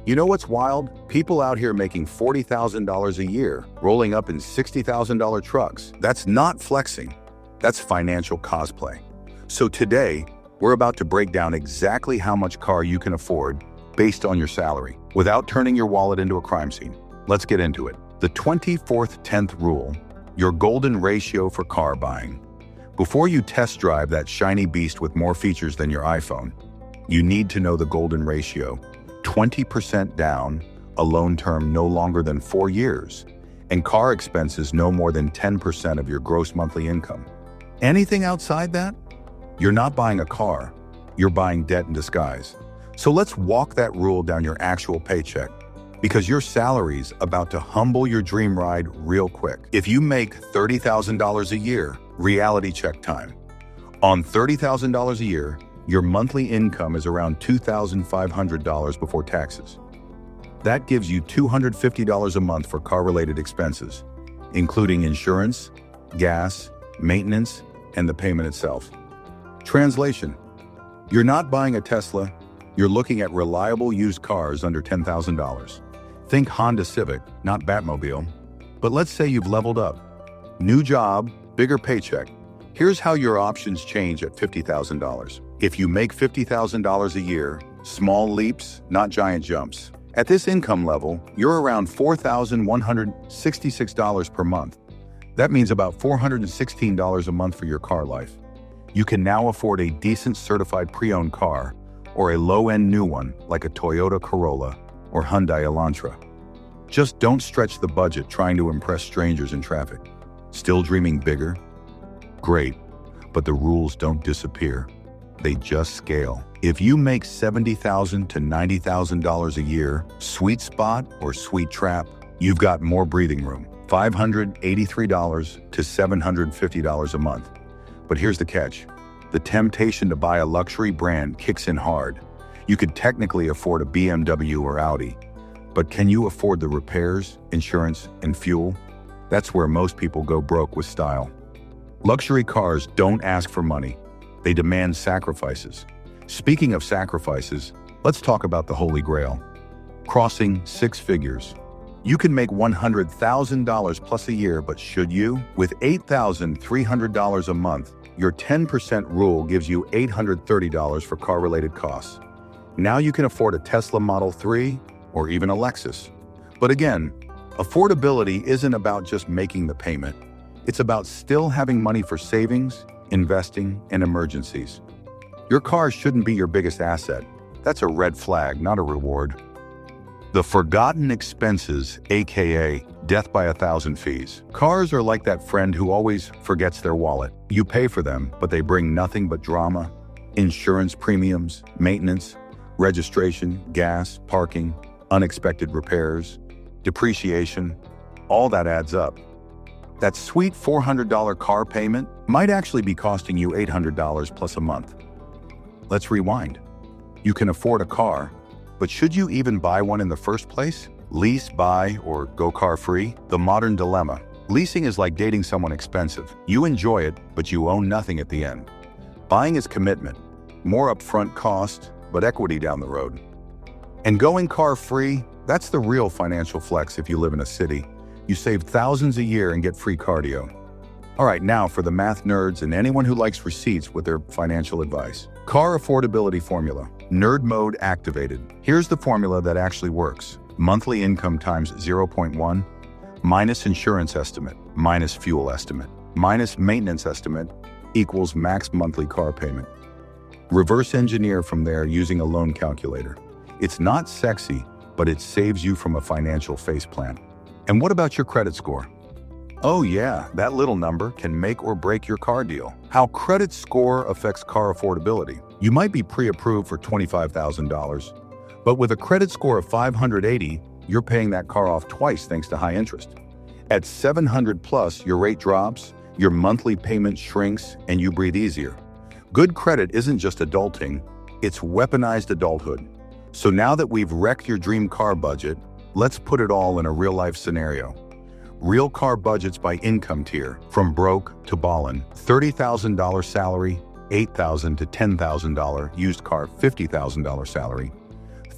You know what's wild? People out here making $40,000 a year, rolling up in $60,000 trucks. That's not flexing. That's financial cosplay. So today, we're about to break down exactly how much car you can afford based on your salary, without turning your wallet into a crime scene. Let's get into it. The 24th 10th rule, your golden ratio for car buying. Before you test drive that shiny beast with more features than your iPhone, you need to know the golden ratio. 20% down, a loan term no longer than 4 years, and car expenses no more than 10% of your gross monthly income. Anything outside that? You're not buying a car, you're buying debt in disguise. So let's walk that rule down your actual paycheck, because your salary's about to humble your dream ride real quick. If you make $30,000 a year, reality check time. On $30,000 a year, your monthly income is around $2,500 before taxes. That gives you $250 a month for car-related expenses, including insurance, gas, maintenance, and the payment itself. Translation: you're not buying a Tesla, you're looking at reliable used cars under $10,000. Think Honda Civic, not Batmobile. But let's say you've leveled up. New job, bigger paycheck. Here's how your options change at $50,000. If you make $50,000 a year, small leaps, not giant jumps. At this income level, you're around $4,166 per month. That means about $416 a month for your car life. You can now afford a decent certified pre-owned car, or a low-end new one like a Toyota Corolla or Hyundai Elantra. Just don't stretch the budget trying to impress strangers in traffic. Still dreaming bigger? Great, but the rules don't disappear. They just scale. If you make $70,000 to $90,000 a year, sweet spot or sweet trap, you've got more breathing room. $583 to $750 a month. But here's the catch. The temptation to buy a luxury brand kicks in hard. You could technically afford a BMW or Audi, but can you afford the repairs, insurance, and fuel? That's where most people go broke with style. Luxury cars don't ask for money. They demand sacrifices. Speaking of sacrifices, let's talk about the Holy Grail. Crossing 6 figures. You can make $100,000 plus a year, but should you? With $8,300 a month, your 10% rule gives you $830 for car-related costs. Now you can afford a Tesla Model 3 or even a Lexus. But again, affordability isn't about just making the payment. It's about still having money for savings, investing, and emergencies. Your car shouldn't be your biggest asset. That's a red flag, not a reward. The forgotten expenses, aka death by 1,000 fees. Cars are like that friend who always forgets their wallet. You pay for them, but they bring nothing but drama, insurance premiums, maintenance, registration, gas, parking, unexpected repairs, depreciation. All that adds up. That sweet $400 car payment might actually be costing you $800 plus a month. Let's rewind. You can afford a car, but should you even buy one in the first place? Lease, buy, or go car free? The modern dilemma. Leasing is like dating someone expensive. You enjoy it, but you own nothing at the end. Buying is commitment. More upfront cost, but equity down the road. And going car free, that's the real financial flex if you live in a city. You save thousands a year and get free cardio. All right, now for the math nerds and anyone who likes receipts with their financial advice. Car affordability formula. Nerd mode activated. Here's the formula that actually works. Monthly income times 0.1, minus insurance estimate, minus fuel estimate, minus maintenance estimate, equals max monthly car payment. Reverse engineer from there using a loan calculator. It's not sexy, but it saves you from a financial faceplant. And what about your credit score? Oh yeah, that little number can make or break your car deal. How credit score affects car affordability. You might be pre-approved for $25,000, but with a credit score of 580, you're paying that car off twice thanks to high interest. At 700 plus, your rate drops, your monthly payment shrinks, and you breathe easier. Good credit isn't just adulting, it's weaponized adulthood. So now that we've wrecked your dream car budget, let's put it all in a real-life scenario. Real car budgets by income tier, from broke to Ballin. $30,000 salary, $8,000 to $10,000 used car, $50,000 salary.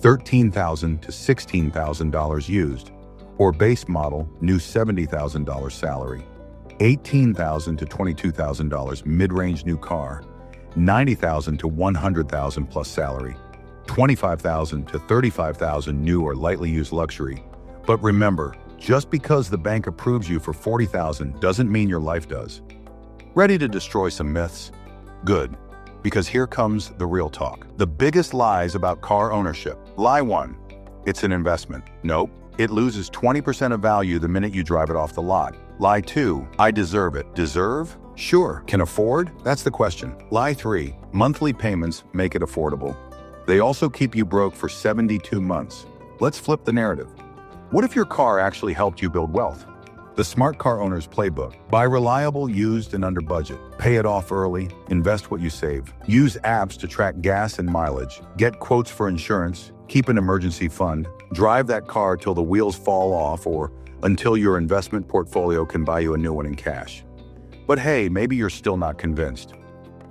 $13,000 to $16,000 used, or base model, new $70,000 salary, $18,000 to $22,000 mid-range new car, $90,000 to $100,000 plus salary, $25,000 to $35,000 new or lightly used luxury. But remember, just because the bank approves you for $40,000 doesn't mean your life does. Ready to destroy some myths? Good, because here comes the real talk. The biggest lies about car ownership. Lie 1, it's an investment. Nope, it loses 20% of value the minute you drive it off the lot. Lie 2, I deserve it. Deserve? Sure. Can afford? That's the question. Lie 3, monthly payments make it affordable. They also keep you broke for 72 months. Let's flip the narrative. What if your car actually helped you build wealth? The Smart Car Owner's Playbook. Buy reliable, used, and under budget. Pay it off early. Invest what you save. Use apps to track gas and mileage. Get quotes for insurance. Keep an emergency fund. Drive that car till the wheels fall off or until your investment portfolio can buy you a new one in cash. But hey, maybe you're still not convinced.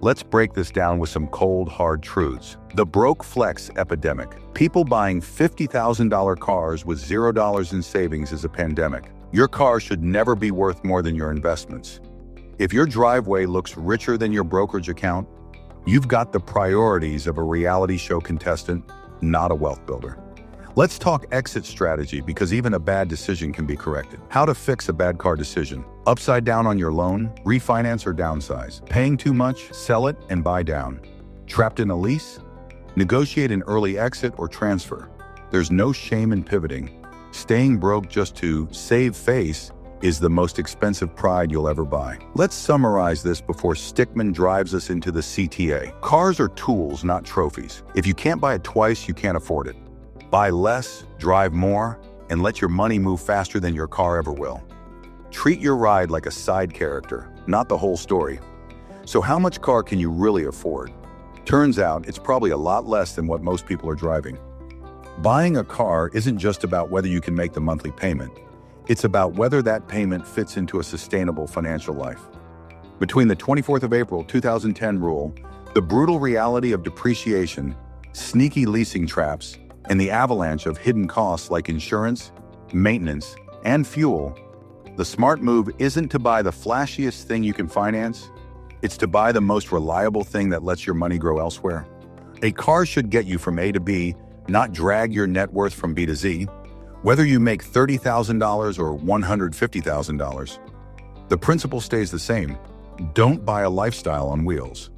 Let's break this down with some cold, hard truths. The broke flex epidemic. People buying $50,000 cars with $0 in savings is a pandemic. Your car should never be worth more than your investments. If your driveway looks richer than your brokerage account, you've got the priorities of a reality show contestant, not a wealth builder. Let's talk exit strategy, because even a bad decision can be corrected. How to fix a bad car decision. Upside down on your loan, refinance or downsize. Paying too much, sell it and buy down. Trapped in a lease? Negotiate an early exit or transfer. There's no shame in pivoting. Staying broke just to save face is the most expensive pride you'll ever buy. Let's summarize this before Stickman drives us into the CTA. Cars are tools, not trophies. If you can't buy it twice, you can't afford it. Buy less, drive more, and let your money move faster than your car ever will. Treat your ride like a side character, not the whole story. So how much car can you really afford? Turns out it's probably a lot less than what most people are driving. Buying a car isn't just about whether you can make the monthly payment. It's about whether that payment fits into a sustainable financial life. Between the 24th of April 2010 rule, the brutal reality of depreciation, sneaky leasing traps, and the avalanche of hidden costs like insurance, maintenance, and fuel, the smart move isn't to buy the flashiest thing you can finance, it's to buy the most reliable thing that lets your money grow elsewhere. A car should get you from A to B, not drag your net worth from B to Z. Whether you make $30,000 or $150,000, the principle stays the same. Don't buy a lifestyle on wheels.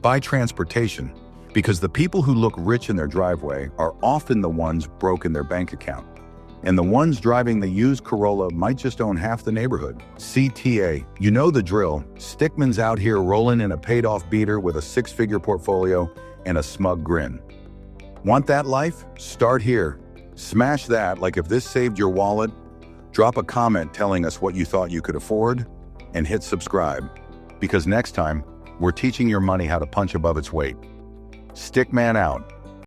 Buy transportation, because the people who look rich in their driveway are often the ones broke in their bank account. And the ones driving the used Corolla might just own half the neighborhood. CTA, you know the drill. Stickman's out here rolling in a paid-off beater with a six-figure portfolio and a smug grin. Want that life? Start here. Smash that like if this saved your wallet. Drop a comment telling us what you thought you could afford, and hit subscribe. Because next time, we're teaching your money how to punch above its weight. Stickman out.